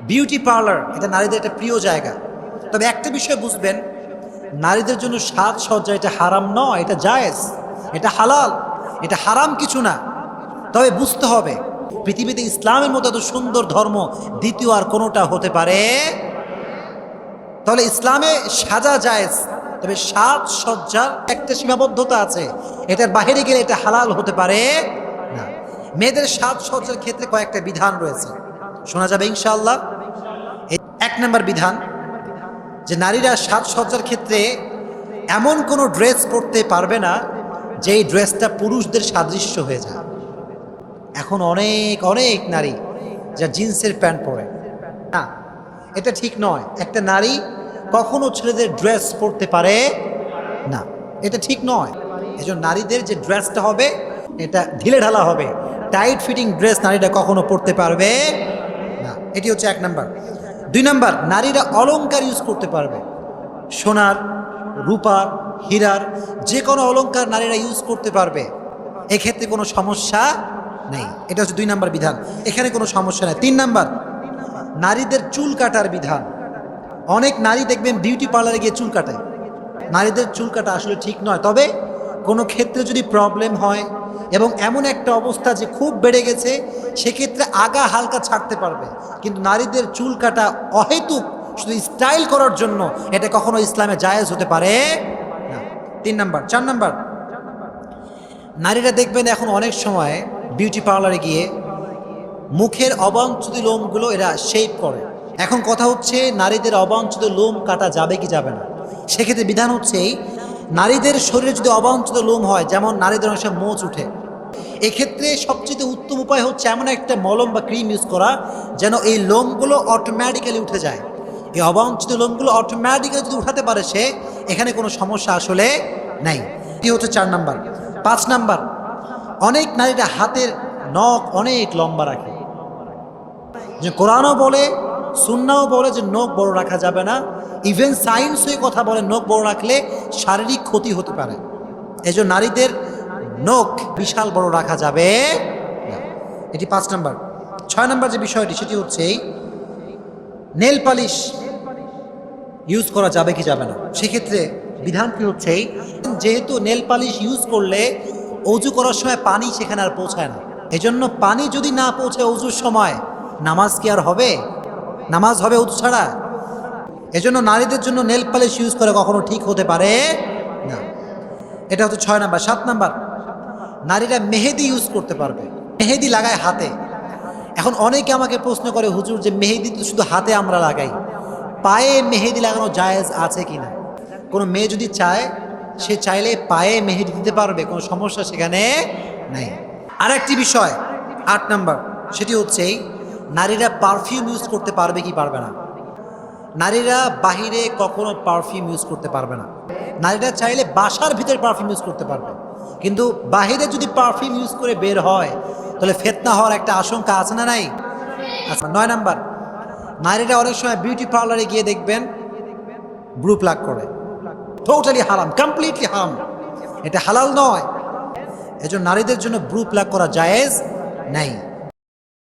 Beauty parlour এটা নারীদের একটা প্রিয় জায়গা। তবে একটা বিষয় বুঝবেন, নারীদের জন্য সাজসজ্জা এটা হারাম নয়, এটা জায়েজ, এটা হালাল, এটা হারাম কিছু না। তবে বুঝতে হবে পৃথিবীতে ইসলামের মতো এত সুন্দর ধর্ম দ্বিতীয় আর কোনোটা হতে পারে। তাহলে ইসলামে সাজা জায়েজ, তবে সাজসজ্জার একটা সীমাবদ্ধতা আছে, এটার বাইরে গেলে এটা হালাল হতে পারে না। মেয়েদের সাজসজ্জার ক্ষেত্রে কয়েকটা বিধান রয়েছে, শোনা যাবে ইনশাআল্লাহ। এক নম্বর বিধান যে নারীরা সাজসজ্জার ক্ষেত্রে এমন কোনো ড্রেস পরতে পারবে না যেই ড্রেসটা পুরুষদের সাদৃশ্য হয়ে যায়। এখন অনেক অনেক নারী যা জিন্সের প্যান্ট পরে, না এটা ঠিক নয়। একটা নারী কখনো ছেলেদের ড্রেস পরতে পারে না, এটা ঠিক নয়। এজন্য নারীদের যে ড্রেসটা হবে এটা ঢিলে ঢালা হবে, টাইট ফিটিং ড্রেস নারীরা কখনো পরতে পারবে না। এটি হচ্ছে এক নাম্বার। দুই নাম্বার, নারীরা অলংকার ইউজ করতে পারবে, সোনার, রূপার, হীরার যে কোনো অলংকার নারীরা ইউজ করতে পারবে, এক্ষেত্রে কোনো সমস্যা নেই। এটা হচ্ছে দুই নাম্বার বিধান, এখানে কোনো সমস্যা নেই। তিন নাম্বার, নারীদের চুল কাটার বিধান। অনেক নারী দেখবেন বিউটি পার্লারে গিয়ে চুল কাটে, নারীদের চুল কাটা আসলে ঠিক নয়। তবে কোনো ক্ষেত্রে যদি প্রবলেম হয় এবং এমন একটা অবস্থা যে খুব বেড়ে গেছে, সেক্ষেত্রে আগা হালকা ছাড়তে পারবে, কিন্তু নারীদের চুল কাটা অহেতুক শুধু স্টাইল করার জন্য এটা কখনো ইসলামে জায়েজ হতে পারে না। তিন নাম্বার। চার নাম্বার, নারীরা দেখবেন এখন অনেক সময় বিউটি পার্লারে গিয়ে মুখের অবাঞ্ছিত লোমগুলো এরা শেপ করে। এখন কথা হচ্ছে নারীদের অবাঞ্ছিত লোম কাটা যাবে কি যাবে না। সেক্ষেত্রে বিধান হচ্ছে নারীদের শরীরে যদি অবাঞ্ছিত লোম হয়, যেমন নারীদের অনেক সময় মোচ উঠে, এক্ষেত্রে সবচেয়ে উত্তম উপায় হচ্ছে এমন একটা মলম বা ক্রিম ইউজ করা যেন এই লোমগুলো অটোমেটিক্যালি উঠে যায়। এই অবাঞ্ছিত লোমগুলো অটোমেটিক্যালি যদি উঠাতে পারে সে, এখানে কোনো সমস্যা আসলে নেই। এটি হচ্ছে চার নাম্বার। পাঁচ নাম্বার, অনেক নারীরা হাতের নখ অনেক লম্বা রাখে, যে কোরআনও বলে সুন্নাও বলে যে নখ বড় রাখা যাবে না। ইভেন সায়েন্স হয়ে কথা বলে নখ বড় রাখলে শারীরিক ক্ষতি হতে পারে। এই জন্য নারীদের নখ বিশাল বড় রাখা যাবে না। এটি পাঁচ নাম্বার। ছয় নাম্বার যে বিষয়টি সেটি হচ্ছে নেল পালিশ ইউজ করা যাবে কি যাবে না। সেক্ষেত্রে বিধান কি হচ্ছে, যেহেতু নেল পালিশ ইউজ করলে অজু করার সময় পানি সেখানে আর পৌঁছায় না, এজন্য পানি যদি না পৌঁছায় অজুর সময়, নামাজ কি আর হবে? নামাজ হবে অজু ছাড়া? এজন্য নারীদের জন্য নেল পালিশ ইউজ করা কখনো ঠিক হতে পারে না। এটা হচ্ছে ছয় নাম্বার। সাত নাম্বার, নারীরা মেহেদি ইউজ করতে পারবে, মেহেদি লাগায় হাতে। এখন অনেকে আমাকে প্রশ্ন করে, হুজুর যে মেহেদি তো শুধু হাতে আমরা লাগাই, পায়ে মেহেদি লাগানো জায়েজ আছে কিনা? কোনো মেয়ে যদি চায়, সে চাইলে পায়ে মেহেদি দিতে পারবে, কোনো সমস্যা সেখানে নাই। আর একটি বিষয় ৮ নাম্বার, সেটি হচ্ছে নারীরা পারফিউম ইউজ করতে পারবে কি পারবে না। নারীরা বাহিরে কখনো পারফিউম ইউজ করতে পারবে না। নারীরা চাইলে বাসার ভিতরে পারফিউম ইউজ করতে পারবে, কিন্তু বাহিরে যদি পারফিউম ইউজ করে বের হয় তাহলে ফিতনা হওয়ার একটা আশঙ্কা আছে না নাই? আচ্ছা, ৯ নাম্বার, নারীরা অনেক সময় বিউটি পার্লারে গিয়ে দেখবেন ব্রু প্লাগ করে, টোটালি হারাম, কমপ্লিটলি হারাম, এটা হালাল নয়। এজন্য নারীদের জন্য ব্রু প্লাগ করা জায়েজ নাই।